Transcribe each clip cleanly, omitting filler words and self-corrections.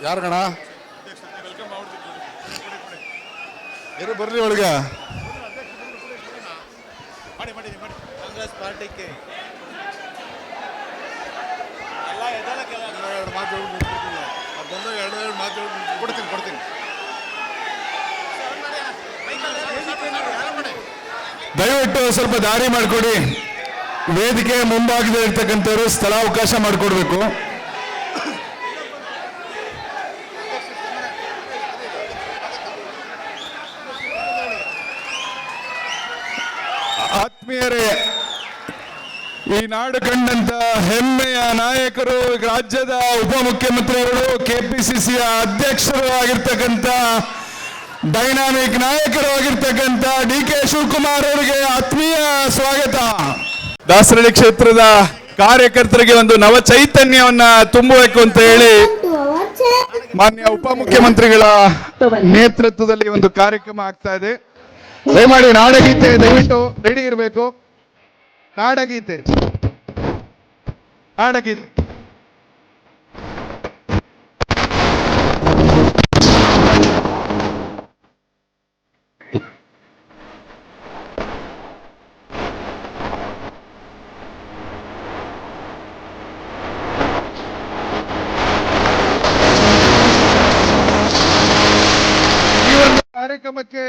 ಯಾರು ಗಣ ಯಾರು ಬರ್ಲಿ ಒಳಗ ಕಾಂಗ್ರೆಸ್ ಪಾರ್ಟಿಗೆ ಕೊಡ್ತೀನಿ ದಯವಿಟ್ಟು ಸ್ವಲ್ಪ ದಾರಿ ಮಾಡಿಕೊಡಿ. ವೇದಿಕೆ ಮುಂಭಾಗದಲ್ಲಿ ಇರ್ತಕ್ಕಂಥವ್ರು ಸ್ಥಳಾವಕಾಶ ಮಾಡಿಕೊಡ್ಬೇಕು. ಆತ್ಮೀಯರೇ, ಈ ನಾಡು ಕಂಡಂತ ಹೆಮ್ಮೆಯ ನಾಯಕರು, ರಾಜ್ಯದ ಉಪಮುಖ್ಯಮಂತ್ರಿಗಳು, ಕೆಪಿಸಿಸಿಯ ಅಧ್ಯಕ್ಷರು ಆಗಿರ್ತಕ್ಕಂಥ ಡೈನಾಮಿಕ್ ನಾಯಕರು ಆಗಿರ್ತಕ್ಕಂಥ DK ಶಿವಕುಮಾರ್ ಅವರಿಗೆ ಆತ್ಮೀಯ ಸ್ವಾಗತ. ದಾಸರಳ್ಳಿ ಕ್ಷೇತ್ರದ ಕಾರ್ಯಕರ್ತರಿಗೆ ಒಂದು ನವ ಚೈತನ್ಯವನ್ನ ತುಂಬಬೇಕು ಅಂತ ಹೇಳಿ ಮಾನ್ಯ ಉಪಮುಖ್ಯಮಂತ್ರಿಗಳ ನೇತೃತ್ವದಲ್ಲಿ ಒಂದು ಕಾರ್ಯಕ್ರಮ ಆಗ್ತಾ ಇದೆ. ದಯಮಾಡಿ ನಾಡಗೀತೆ ದಯವಿಟ್ಟು ರೆಡಿ ಇರಬೇಕು. ನಾಡಗೀತೆ ಕಾರ್ಯಕ್ರಮಕ್ಕೆ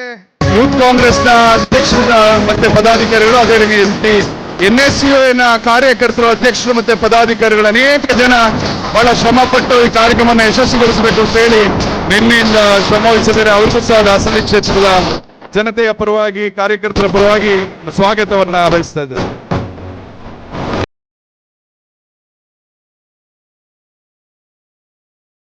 ಯೂತ್ ಕಾಂಗ್ರೆಸ್ನ ಅಧ್ಯಕ್ಷರ ಮತ್ತೆ ಪದಾಧಿಕಾರಿಗಳು, ಅದೇ ರೀತಿ NSUನ ಕಾರ್ಯಕರ್ತರು, ಅಧ್ಯಕ್ಷರು ಮತ್ತೆ ಪದಾಧಿಕಾರಿಗಳು, ಅನೇಕ ಜನ ಬಹಳ ಶ್ರಮಪಟ್ಟು ಈ ಕಾರ್ಯಕ್ರಮವನ್ನು ಯಶಸ್ವಿಗೊಳಿಸಬೇಕು ಅಂತ ಹೇಳಿ ನಿನ್ನೆಯಿಂದ ಶ್ರಮವಹಿಸಿದರೆ ಅವ್ರಿಗೂ ಸಹ ದಾಸರಳ್ಳಿ ಕ್ಷೇತ್ರದ ಜನತೆಯ ಪರವಾಗಿ, ಕಾರ್ಯಕರ್ತರ ಪರವಾಗಿ ಸ್ವಾಗತವನ್ನ ಬಯಸ್ತಾ ಇದ್ದಾರೆ.